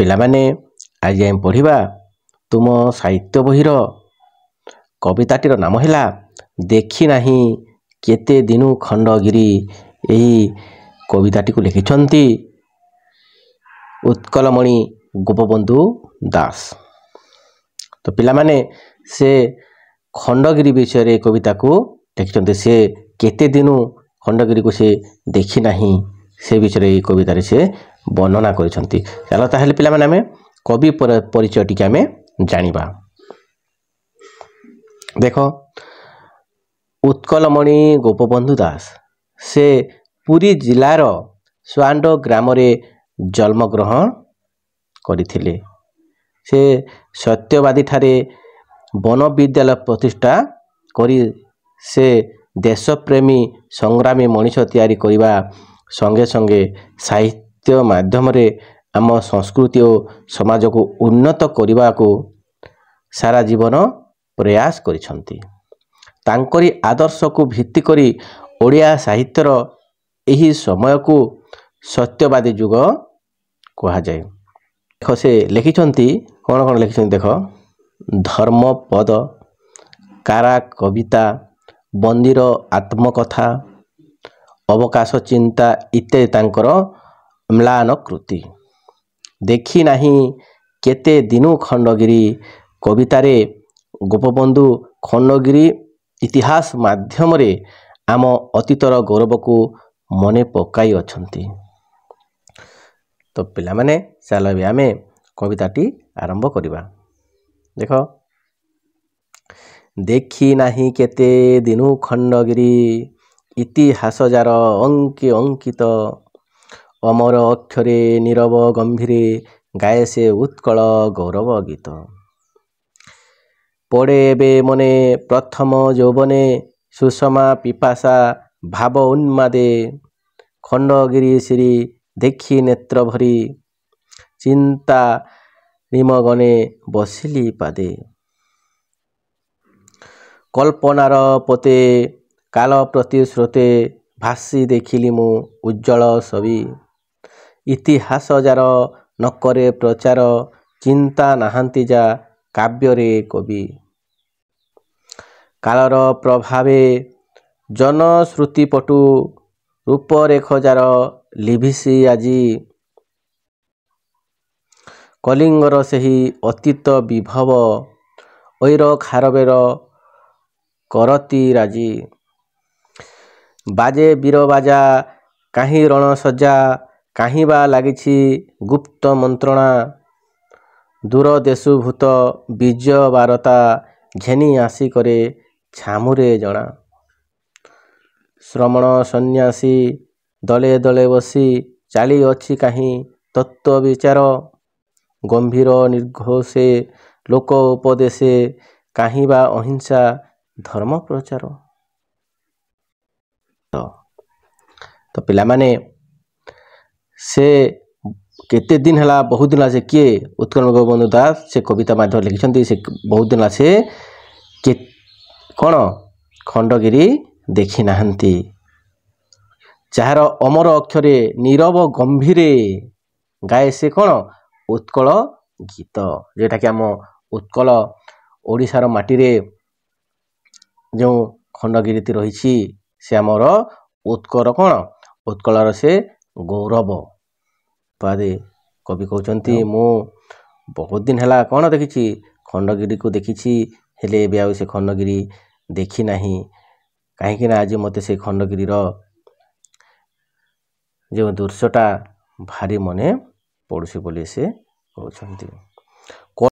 ପିଲାମାନେ ଆଜି ଆମେ ପଢ଼ିବା ତୁମ ସାହିତ୍ୟ ବହିର କବିତାଟିର ନାମ ହେଲା ଦେଖି ନାହିଁ କେତେ ଦିନୁ ଖଣ୍ଡଗିରି। ଏହି କବିତାଟିକୁ ଲେଖିଛନ୍ତି ଉତ୍କଳମଣି ଗୋପବନ୍ଧୁ ଦାସ। ତ ପିଲାମାନେ ସେ ଖଣ୍ଡଗିରି ବିଷୟରେ କବିତାକୁ ଲେଖିଛନ୍ତି। ସେ କେତେ ଦିନୁ ଖଣ୍ଡଗିରିକୁ ସେ ଦେଖି ନାହିଁ ସେ ବିଷୟରେ ଏହି କବିତାରେ ସେ ବର୍ଣ୍ଣନା କରିଛନ୍ତି। ଚାଲ ତାହେଲେ ପିଲାମାନେ ଆମେ କବି ପରିଚୟ ଟିକେ ଆମେ ଜାଣିବା। ଦେଖ, ଉତ୍କଳମଣି ଗୋପବନ୍ଧୁ ଦାସ ସେ ପୁରୀ ଜିଲ୍ଲାର ସୁଆଣ୍ଡ ଗ୍ରାମରେ ଜନ୍ମଗ୍ରହଣ କରିଥିଲେ। ସେ ସତ୍ୟବାଦୀଠାରେ ବନ ବିଦ୍ୟାଳୟ ପ୍ରତିଷ୍ଠା କରି ସେ ଦେଶପ୍ରେମୀ ସଂଗ୍ରାମୀ ମଣିଷ ତିଆରି କରିବା ସଙ୍ଗେ ସଙ୍ଗେ ସାହିତ୍ୟ ମାଧ୍ୟମରେ ଆମ ସଂସ୍କୃତି ଓ ସମାଜକୁ ଉନ୍ନତ କରିବାକୁ ସାରା ଜୀବନ ପ୍ରୟାସ କରିଛନ୍ତି। ତାଙ୍କରି ଆଦର୍ଶକୁ ଭିତ୍ତି କରି ଓଡ଼ିଆ ସାହିତ୍ୟର ଏହି ସମୟକୁ ସତ୍ୟବାଦୀ ଯୁଗ କୁହାଯାଏ। ଦେଖ, ସେ ଲେଖିଛନ୍ତି କ'ଣ କ'ଣ ଲେଖିଛନ୍ତି ଦେଖ, ଧର୍ମପଦ, କାରା କବିତା, ବନ୍ଦୀର ଆତ୍ମକଥା, ଅବକାଶ ଚିନ୍ତା ଇତ୍ୟାଦି ତାଙ୍କର ମ୍ଳାନ କୃତି। ଦେଖି ନାହିଁ କେତେ ଦିନୁ ଖଣ୍ଡଗିରି କବିତାରେ ଗୋପବନ୍ଧୁ ଖଣ୍ଡଗିରି ଇତିହାସ ମାଧ୍ୟମରେ ଆମ ଅତୀତର ଗୌରବକୁ ମନେ ପକାଇ ଅଛନ୍ତି। ତ ପିଲାମାନେ ଚାଲ ଏବେ ଆମେ କବିତାଟି ଆରମ୍ଭ କରିବା। ଦେଖ, ଦେଖି ନାହିଁ କେତେ ଦିନୁ ଖଣ୍ଡଗିରି, ଇତିହାସ ଯାର ଅଙ୍କେ ଅଙ୍କିତ, ଅମର ଅକ୍ଷରେ ନୀରବ ଗମ୍ଭୀରେ, ଗାଏ ସେ ଉତ୍କଳ ଗୌରବ ଗୀତ। ପଡ଼େ ଏବେ ମନେ ପ୍ରଥମ ଯୌବନେ, ସୁଷମା ପିପାସା ଭାବ ଉନ୍ମାଦେ, ଖଣ୍ଡଗିରି ଶ୍ରୀ ଦେଖି ନେତ୍ର ଭରି, ଚିନ୍ତା ନିମଗନେ ବସିଲି ପାଦେ। କଳ୍ପନାର ପୋତେ କାଳ ପ୍ରତିଶ୍ରୁତେ, ଭାସି ଦେଖିଲି ମୁଁ ଉଜ୍ଜଳ ଛବି, ଇତିହାସ ଯାର ନକରେ ପ୍ରଚାର, ଚିନ୍ତା ନାହାନ୍ତି ଯା କାବ୍ୟରେ କବି। କାଳର ପ୍ରଭାବେ ଜନଶ୍ରୁତିପଟୁ, ରୂପରେଖ ଯାର ଲିଭିସି ଆଜି, କଳିଙ୍ଗର ସେହି ଅତୀତ ବିଭବ, ଐର ଖାରବେଳ କରତି ରାଜି। ବାଜେ ବୀର ବାଜା କାହିଁ ରଣ ସଜ୍ଜା, କାହିଁ ବା ଲାଗିଛି ଗୁପ୍ତ ମନ୍ତ୍ରଣା, ଦୂର ଦେଶୁ ଭୂତ ବିଜୟ ବାରତା, ଘେନି ଆସି କରେ ଛାମୁରେ ଜଣା। ଶ୍ରମଣ ସନ୍ନ୍ୟାସୀ ଦଳେ ଦଳେ ବସି, ଚାଲିଅଛି କାହିଁ ତତ୍ତ୍ୱ ବିଚାର, ଗମ୍ଭୀର ନିର୍ଘୋଷେ ଲୋକ ଉପଦେଶେ, କାହିଁ ବା ଅହିଂସା ଧର୍ମ ପ୍ରଚାର। ତ ପିଲାମାନେ ସେ କେତେ ଦିନ ହେଲା, ବହୁତ ଦିନ ହେଲା, ସେ କିଏ ଉତ୍କଳମଣି ଗୋପବନ୍ଧୁ ଦାସ ସେ କବିତା ମାଧ୍ୟମରେ ଲେଖିଛନ୍ତି। ସେ ବହୁତ ଦିନ ହେଲା ସେ କ'ଣ ଖଣ୍ଡଗିରି ଦେଖି ନାହାନ୍ତି, ଯାହାର ଅମର ଅକ୍ଷରେ ନୀରବ ଗମ୍ଭୀରେ, ଗାଏ ସେ କ'ଣ ଉତ୍କଳ ଗୀତ। ଯେଉଁଟାକି ଆମ ଉତ୍କଳ ଓଡ଼ିଶାର ମାଟିରେ ଯେଉଁ ଖଣ୍ଡଗିରିଟି ରହିଛି, ସେ ଆମର ଉତ୍କଳ କ'ଣ ଉତ୍କଳର ସେ ଗୌରବ। ପାଦେ କବି କହୁଛନ୍ତି, ମୁଁ ବହୁତ ଦିନ ହେଲା କ'ଣ ଦେଖିଛି ଖଣ୍ଡଗିରିକୁ ଦେଖିଛି, ହେଲେ ଏବେ ଆଉ ସେ ଖଣ୍ଡଗିରି ଦେଖି ନାହିଁ, କାହିଁକିନା ଆଜି ମୋତେ ସେ ଖଣ୍ଡଗିରିର ଯେଉଁ ଦୃଶ୍ୟଟା ଭାରି ମନେ ପଡ଼ୁଛି ବୋଲି ସେ କହୁଛନ୍ତି।